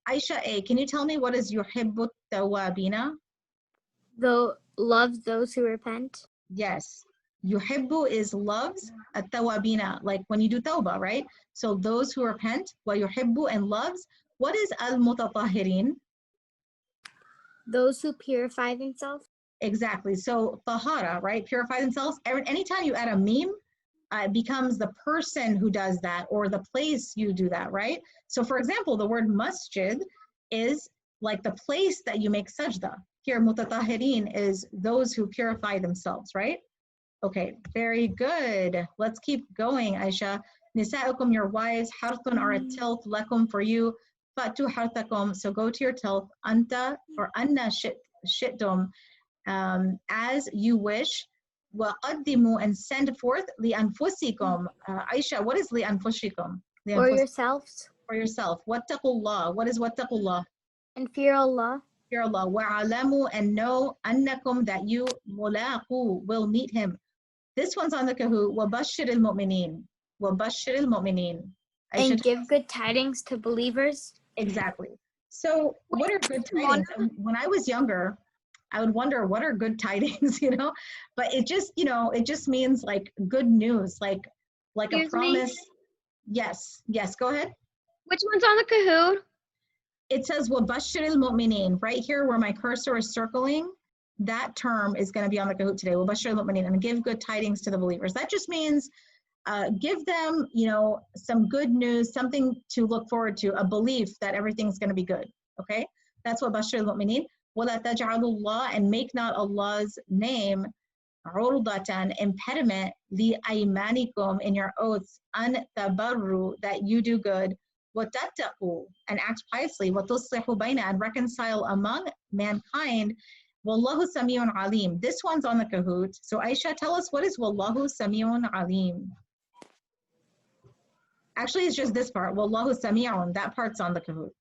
Aisha A, can you tell me what is yuhibbu tawwabina? Though loves those who repent. Yes. Yuhibbu is loves, at-tawwabina, like when you do tawbah, right? So those who repent, wa yuhibbu, and loves. What is al-mutatahirin? Those who purify themselves. Exactly. So tahara, right? Purify themselves. Anytime you add a meme, it becomes the person who does that or the place you do that, right? So for example, the word masjid is like the place that you make sajda. Here, mutatahirin is those who purify themselves, right? Okay, very good. Let's keep going, Aisha. Nisa'ukum, your wives, harthun, are a tilth, lakum, for you. Fatu harthakum, so go to your tilth. Anta, or anna shittum, as you wish. وَقَدِّمُوا, and send forth لِأَنفُسِكُمْ. Aisha, what is لِأَنفُسِكُم? For yourselves. For yourself. وَاتَّقُوا, what is وَاتَّقُوا اللَّهِ? And fear Allah. Fear Allah. وَعَلَمُوا, and know أَنَّكُمْ, that you مُلَاقُوا, will meet him. This one's on the Kahoot. وَبَشِّرِ الْمُؤْمِنِينَ. وَبَشِّرِ الْمُؤْمِنِينَ. And give good tidings to believers. Exactly. So what are good tidings? When I was younger, I would wonder, what are good tidings, you know? But it just, you know, it just means like good news, like Excuse a promise. me? Yes, go ahead. Which one's on the Kahoot? It says, وَبَشِّرِ الْمُؤْمِنِينَ. Right here where my cursor is circling, that term is going to be on the Kahoot today. وَبَشِّرِ الْمُؤْمِنِينَ, and give good tidings to the believers. That just means give them, you know, some good news, something to look forward to, a belief that everything's going to be good, okay? That's what بَشِّرِ الْمُؤْمِنِينَ. وَلَا تَجْعَلُوا اللَّهَ, and make not Allah's name عُرْضَةً, impediment, لِأَيْمَانِكُمْ, in your oaths, أَن تَبَرُّوا, that you do good, وَتَتَّقُوا, and act piously, وَتُصْلِحُوا بَيْنَ, and reconcile among mankind. وَاللَّهُ سَمِيعٌ عَلِيمٌ. This one's on the Kahoot. So Aisha, tell us, what is وَاللَّهُ سَمِيعٌ عَلِيمٌ? Actually, it's just this part. وَاللَّهُ سَمِيعٌ, that part's on the Kahoot.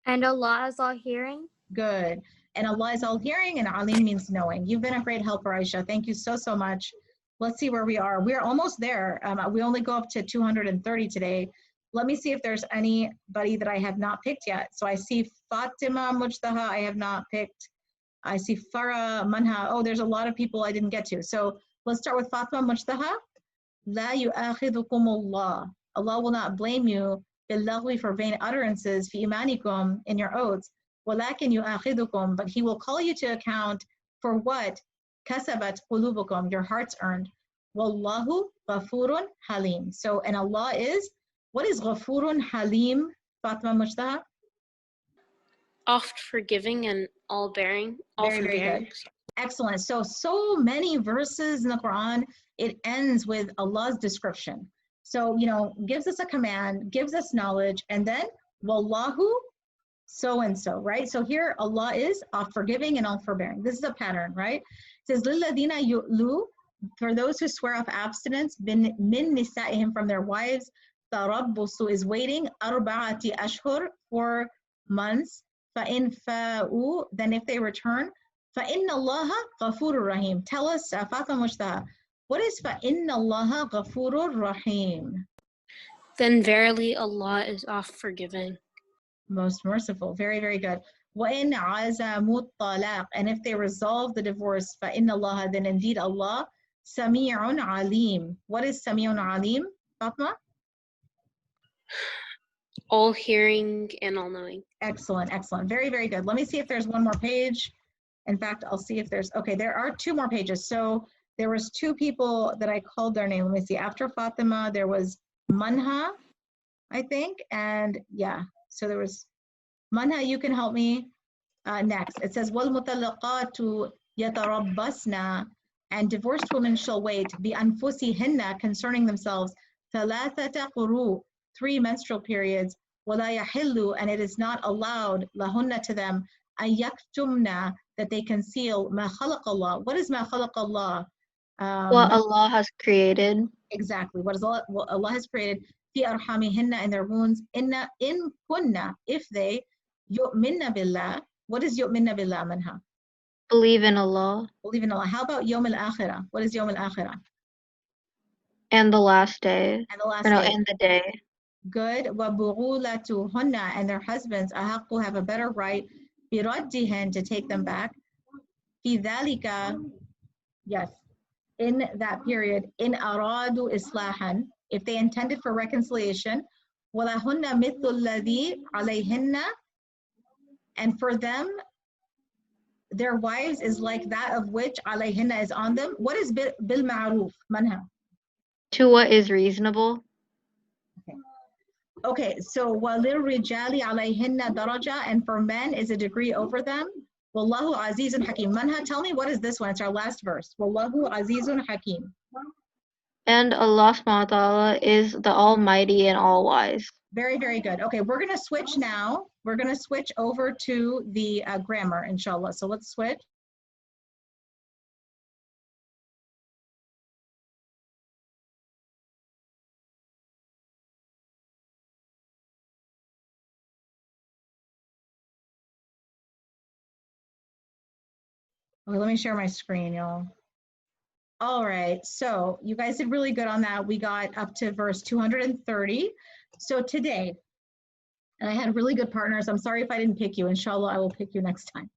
And Allah is all hearing. Good. And Allah is all hearing, and alim means knowing. You've been a great helper, Aisha. Thank you so, so much. Let's see where we are. We're almost there. We only go up to 230 today. Let me see if there's anybody that I have not picked yet. So I see Fatima Mujtaha, I have not picked. I see Farah Manha. Oh, there's a lot of people I didn't get to. So let's start with Fatima Mujtaha. La yu'akhidhukum Allah. Allah will not blame you billahwi, for vain utterances, fi imanikum, in your oaths. وَلَكِنْ يُؤَاخِذُكُمْ, but he will call you to account for what kasabat qulubukum, your hearts earned. Wallahu ghafurun halim. So, and Allah is, what is ghafurun halim, Fatima Mujtaha? Oft forgiving and all bearing, all Very, very forbearing. good. Excellent. So many verses in the Quran, it ends with Allah's description. So, you know, gives us a command, gives us knowledge, and then wallahu so-and-so, right? So here Allah is forgiving and all forbearing. This is a pattern, right? It says, لِلَّذِينَ يُؤْلُوا, for those who swear off abstinence, مِن نِسَائِهِم, from their wives, تَرَبُّصُ, is waiting, أَرْبَعَةِ أَشْهُرٍ, 4 months, فَإِنْ فَاءُوا, then if they return, فَإِنَّ اللَّهَ غَفُورٌ رَحِيمٌ. Tell us, Fatima Mujtaha, what is فَإِنَّ اللَّهَ غَفُورٌ رَحِيمٌ? Then verily Allah is oft forgiving. Most merciful. Very, very good. وَإِنْ عَزَمُوا الطَّلَاقَ, and if they resolve the divorce, فَإِنَّ اللَّهَ, then indeed Allah, سَمِيعٌ عَلِيمٌ. What is سَمِيعٌ عَلِيمٌ, Fatma? All hearing and all knowing. Excellent, excellent. Very, very good. Let me see if there's one more page, In fact, I'll see if there's, okay, there are 2 more pages. So there was 2 people that I called their name. Let me see. After Fatima, there was Manha, I think. And yeah, so there was Manha, you can help me next. It says, وَالْمُطَلَّقَاتُ يَتَرَبَّصْنَ, and divorced women shall wait, بِأَنفُسِهِنَّ, concerning themselves, ثَلَاثَةَ قُرُوء, 3 menstrual periods, وَلَا يَحِلُّ, and it is not allowed, لَهُنَّ, to them, أَن يَكْتُمْنَ, that they conceal, مَا خَلَقَ اللَّهُ. What is مَا خَلَقَ اللَّهُ? What Allah has created. Exactly. What Allah has created, في أرحامهن, in their wombs, إن كُنَّ, if they, يؤمن بالله. What is يؤمن بالله, Manha? Believe in Allah Believe in Allah. How about يوم الآخرة? What is يوم الآخرة? and the last day. And the last Or no, day. and the day. Good. وَبُغُولَتُهُنَّ, and their husbands, أحق, have a better right, بِرَدِّهِن, to take them back, في ذَلِكَ, yes, in that period, in أرادوا إصلاحا, if they intended for reconciliation, وَلَهُنَّ مِثْلُ الَّذِي عَلَيْهِنَّ, and for them, their wives is like that of which alayhinna is on them. What is bil ma'ruf, Manha? To what is reasonable. Okay, so walir rijali alayhinna daraja, and for men is a degree over them. Wallahu azizun hakim. Manha, tell me, what is this one? It's our last verse. Wallahu azizun hakim. And Allah subhanahu wa ta'ala is the Almighty and All-Wise. Very, very good. Okay, we're going to switch now. We're going to switch over to the grammar, inshallah. So let's switch. Okay, let me share my screen, y'all. All right, so you guys did really good on that. We got up to verse 230. So today, and I had really good partners. I'm sorry if I didn't pick you. Inshallah, I will pick you next time.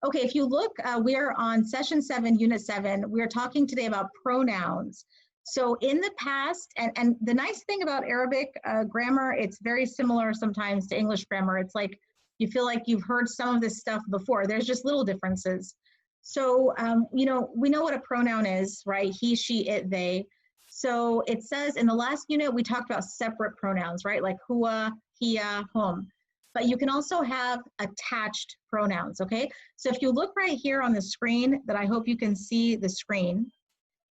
Okay, if you look, we are on session 7, unit 7. We're talking today about pronouns. So in the past, and the nice thing about Arabic grammar, it's very similar sometimes to English grammar. It's like you feel like you've heard some of this stuff before. There's just little differences. So, you know, we know what a pronoun is, right? He, she, it, they. So it says in the last unit, we talked about separate pronouns, right? Like hua, hia, hum. But you can also have attached pronouns, okay? So if you look right here on the screen, that I hope you can see the screen,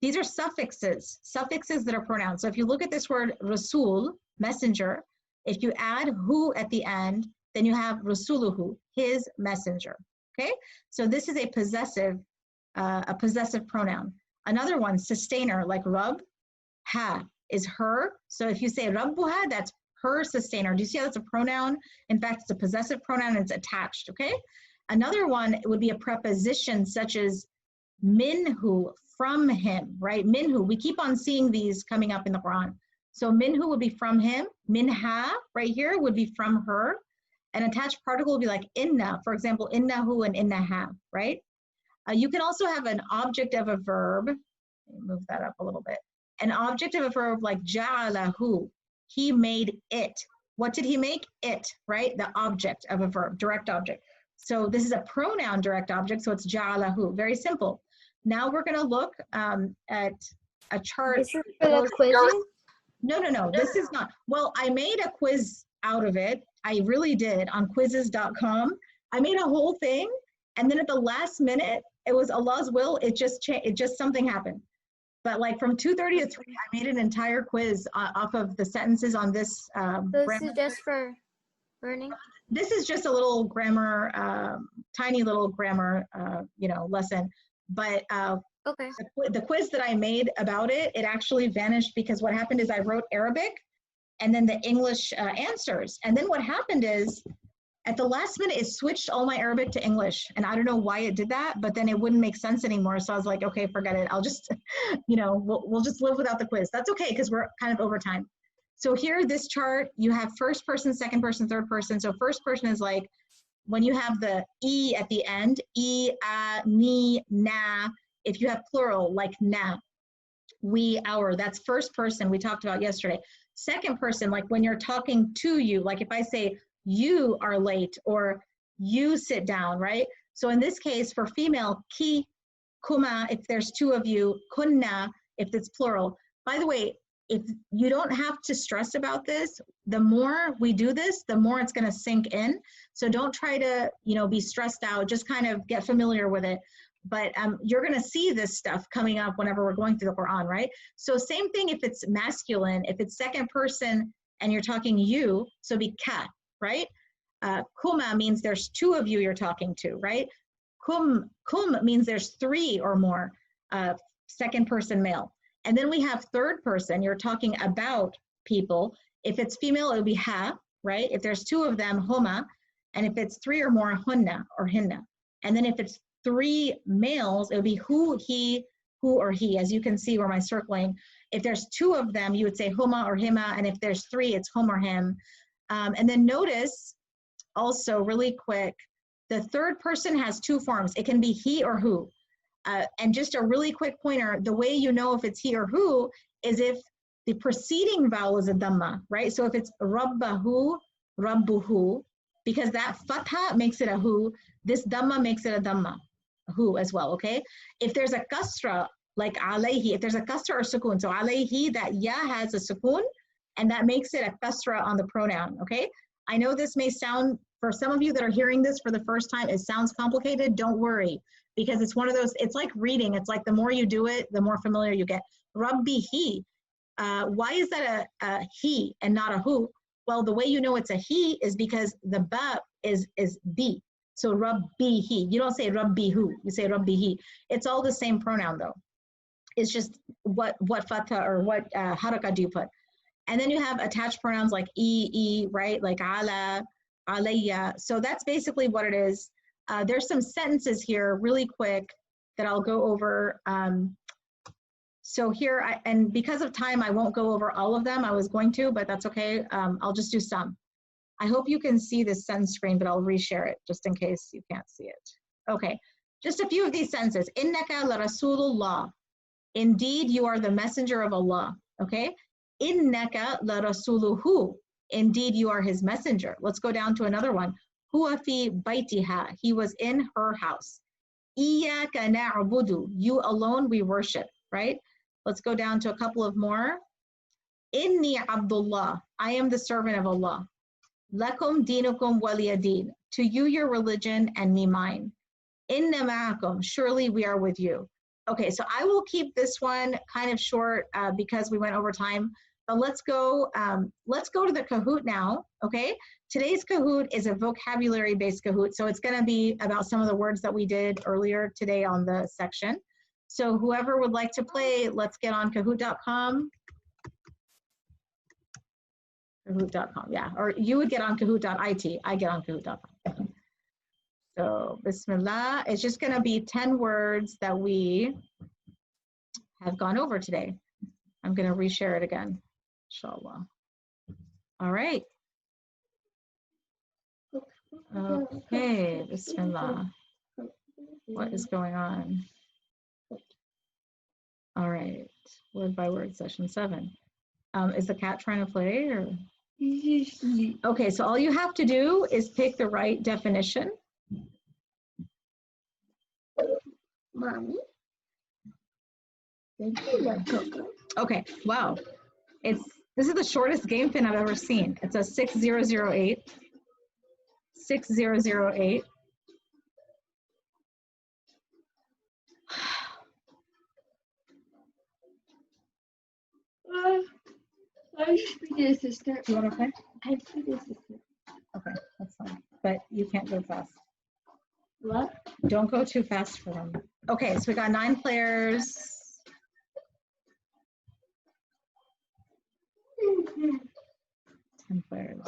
these are suffixes that are pronouns. So if you look at this word Rasul, messenger, if you add hu at the end, then you have Rasuluhu, his messenger. Okay, so this is a possessive pronoun. Another one, sustainer, like Rabb, ha, is her. So if you say Rabbuha, that's her sustainer. Do you see how that's a pronoun? In fact, it's a possessive pronoun and it's attached, okay? Another one would be a preposition such as minhu, from him, right? Minhu, we keep on seeing these coming up in the Quran. So minhu would be from him. Minha, right here, would be from her. An attached particle would be like inna, for example, innahu and innaha, right? You can also have an object of a verb. Let me move that up a little bit. An object of a verb like ja'alahu, he made it. What did he make? It, right? The object of a verb, direct object. So this is a pronoun direct object, so it's ja'alahu, very simple. Now we're gonna look at a chart. This is for the quizzes? No, this is not. Well, I made a quiz out of it. I really did on quizzes.com. I made a whole thing, and then at the last minute, it was Allah's will. It just something happened. But like from 2:30 to 3, I made an entire quiz off of the sentences on this. So this is just for learning? This is just a little grammar, tiny little grammar, lesson. But Okay. the quiz that I made about it, it actually vanished because what happened is I wrote Arabic and then the English answers. And then what happened is at the last minute, it switched all my Arabic to English. And I don't know why it did that, but then it wouldn't make sense anymore. So I was like, okay, forget it. I'll just, we'll just live without the quiz. That's okay, because we're kind of over time. So here, this chart, you have first person, second person, third person. So first person is like, when you have the E at the end, E, a, ni, na. If you have plural, like na, we, our, that's first person we talked about yesterday. Second person, like when you're talking to you, like if I say, you are late or you sit down, right? So in this case, for female, ki, kuma, if there's two of you, kunna, if it's plural. By the way, if you don't have to stress about this, the more we do this, the more it's going to sink in. So don't try to, be stressed out. Just kind of get familiar with it. But you're going to see this stuff coming up whenever we're going through the Quran, right? So same thing if it's masculine, if it's second person and you're talking you, so be ka, right? Kuma means there's two of you you're talking to, right? Kum means there's three or more, second person male. And then we have third person, you're talking about people. If it's female, it would be ha, right? If there's two of them, huma. And if it's three or more, hunna or hinna. And then if it's three males, it would be who, he, who, or he. As you can see where my circling. If there's two of them, you would say huma or hima. And if there's three, it's hum or him. And then notice also really quick, the third person has two forms. It can be he or who. And just a really quick pointer, the way you know if it's he or who is if the preceding vowel is a dhamma, right? So if it's rabbahu, rabbuhu, because that fatha makes it a hu, this dhamma makes it a dhamma, hu as well, okay? If there's a kasra, like alayhi, if there's a kasra or sukoon, so alayhi, that ya has a sukoon, and that makes it a kasra on the pronoun, okay? I know this may sound, for some of you that are hearing this for the first time, it sounds complicated. Don't worry, because it's one of those, it's like reading. It's like the more you do it, the more familiar you get. Rabbi he. Why is that a he and not a who? Well, the way you know it's a he is because the ba is bi. So Rabbi he. You don't say Rabbi who. You say Rabbi he. It's all the same pronoun though. It's just what fatha or what haraka do you put. And then you have attached pronouns like e, right? Like ala, alayya. So that's basically what it is. There's some sentences here really quick that I'll go over. So here, and because of time, I won't go over all of them. I was going to, but that's okay. I'll just do some. I hope you can see this sentence screen, but I'll reshare it just in case you can't see it. Okay, just a few of these sentences. Innaka la rasulullah. Indeed, you are the messenger of Allah. Okay. Innaka la rasuluhu. Indeed, you are his messenger. Let's go down to another one. Huwa fi baitiha. He was in her house. Iyaka na'budu. You alone we worship, right? Let's go down to a couple of more. Inni Abdullah. I am the servant of Allah. Lakum dinukum waliyadin. To you your religion and me mine. Inna ma'akum. Surely we are with you. Okay, so I will keep this one kind of short because we went over time. But let's go to the Kahoot now, okay? Today's Kahoot is a vocabulary-based Kahoot, so it's gonna be about some of the words that we did earlier today on the section. So whoever would like to play, let's get on Kahoot.com. Kahoot.com, yeah, or you would get on Kahoot.it, I get on Kahoot.com. So, Bismillah, it's just gonna be 10 words that we have gone over today. I'm gonna reshare it again, inshallah. All right. Okay, Bismillah. What is going on? All right, word by word, session 7. Is the cat trying to play or? Okay, so all you have to do is pick the right definition. Mommy. Okay, wow. This is the shortest game pin I've ever seen. It's a 6008. 6008. I should be the assistant. You want to play? I should be the assistant. Okay, that's fine. But you can't go fast. What? Don't go too fast for them. Okay, so we got 9 players. 10 players.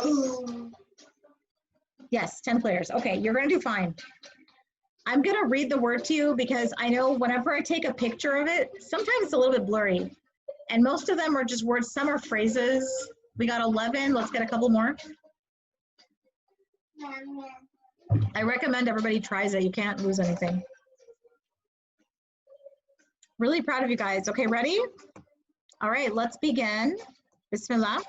Yes, 10 players. Okay, you're gonna do fine. I'm gonna read the word to you because I know whenever I take a picture of it, sometimes it's a little bit blurry. And most of them are just words, some are phrases. We got 11, let's get a couple more. I recommend everybody tries it, you can't lose anything. Really proud of you guys. Okay, ready? All right, let's begin. Bismillah.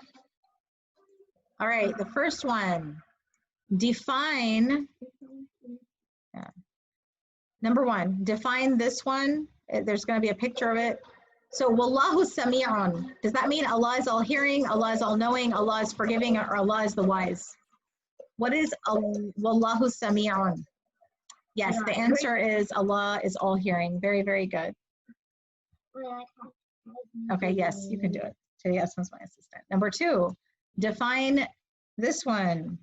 All right, the first one. Define Number 1, define this one. There's going to be a picture of it. So, Wallahu Sami'un. Does that mean Allah is all hearing, Allah is all knowing, Allah is forgiving, or Allah is the wise? What is Wallahu Sami'un? Yes, the answer is Allah is all hearing. Very, very good. Okay, yes, you can do it. Today, Asma's my assistant. Number 2, define this one.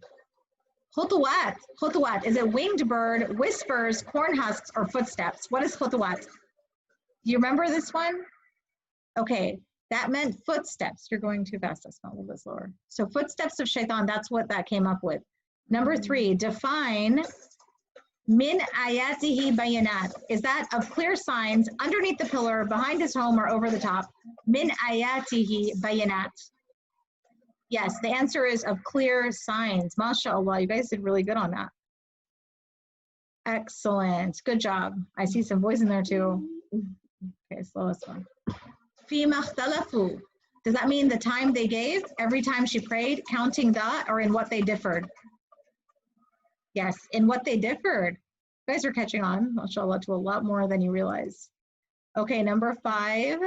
Khutuwat. Khutuwat. Is it winged bird, whispers, corn husks, or footsteps? What is khutuwat? Do you remember this one? Okay, that meant footsteps. You're going too fast, Asma, a little bit slower. So footsteps of shaitan, that's what that came up with. Number 3, define min ayatihi bayanat. Is that of clear signs underneath the pillar, behind his home, or over the top? Min ayatihi bayanat. Yes, the answer is of clear signs. MashaAllah, you guys did really good on that. Excellent, good job. I see some boys in there too. Okay, slowest one. Fima ikhtalafu. Does that mean the time they gave? Every time she prayed, counting that, or in what they differed? Yes, in what they differed. You guys are catching on, mashallah, to a lot more than you realize. Okay, number 5.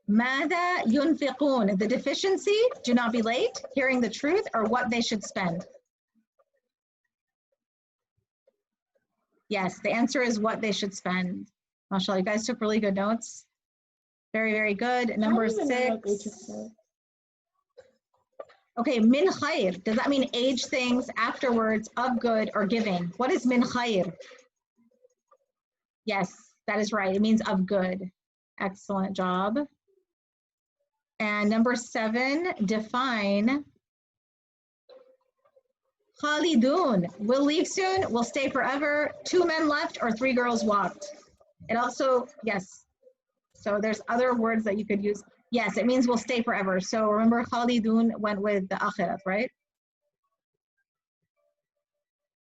Mada yunfiqun. The deficiency, do not be late, hearing the truth, or what they should spend. Yes, the answer is what they should spend. MashaAllah, you guys took really good notes. Very, very good. Number 6. Okay, min khair. Does that mean age things afterwards, of good, or giving? What is min khair? Yes, that is right. It means of good. Excellent job. And number 7, define Khalidun. We'll leave soon, we'll stay forever. 2 men left, or 3 girls walked. It also, yes. So there's other words that you could use. Yes, it means we'll stay forever. So remember, Khalidun went with the akhirat, right?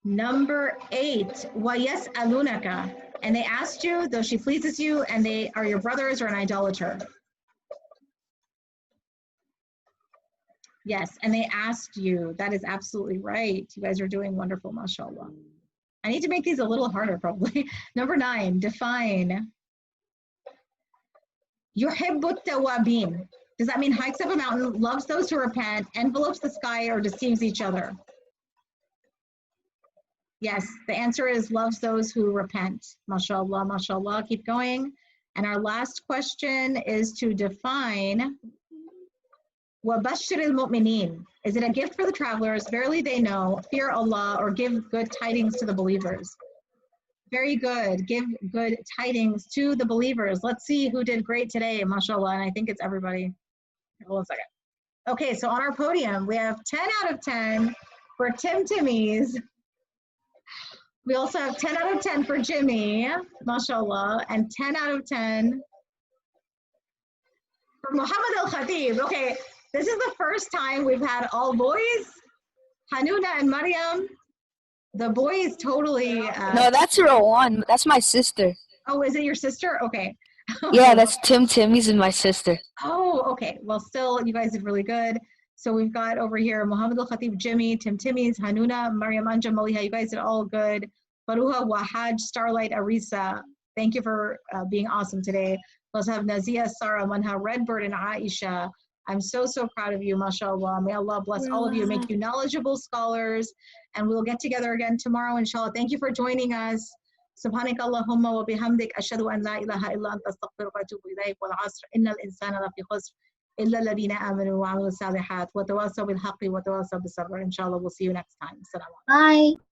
Number 8, wa yas'alunaka. And they asked you, though she pleases you, and they are your brothers or an idolater. Yes, and they asked you. That is absolutely right. You guys are doing wonderful, mashallah. I need to make these a little harder, probably. Number 9, define. Yuhibbu tawabin. Does that mean hikes up a mountain, loves those who repent, envelopes the sky, or deceives each other? Yes, the answer is loves those who repent. MashaAllah, MashaAllah. Keep going. And our last question is to define وَبَشِّرِ الْمُؤْمِنِينَ. Is it a gift for the travelers? Verily they know, fear Allah, or give good tidings to the believers. Very good. Give good tidings to the believers. Let's see who did great today, mashallah, and I think it's everybody. Hold on a second. Okay, so on our podium, we have 10 out of 10 for Tim Timmy's. We also have 10 out of 10 for Jimmy, mashallah, and 10 out of 10 for Muhammad Al-Khatib. Okay, this is the first time we've had all boys, Hanuna and Maryam. The boys totally... No, that's Rowan. That's my sister. Oh, is it your sister? Okay. Yeah, that's Tim Timmy's and my sister. Oh, okay. Well, still, you guys did really good. So we've got over here Muhammad Al-Khatib, Jimmy, Tim Timmy's, Hanuna, Maryam Anja, Maliha. You guys did all good. Faruha, Wahaj, Starlight, Arisa. Thank you for being awesome today. We also have Nazia, Sarah, Manha, Redbird, and Aisha. I'm so, so proud of you, mashallah. May Allah bless all of you, make you knowledgeable scholars, and we'll get together again tomorrow, inshallah. Thank you for joining us. Subhanak Allahumma wa bihamdik, ashhadu an la ilaha illa anta astaghfiruka wa atubu ilayk, wal asr, innal insana lafi khusr, illa alladhina amanu wa amilu salihat, wa tawasaw bil haqqi wa tawasaw bis sabr. Inshallah, we'll see you next time. Assalamu alaikum. Bye.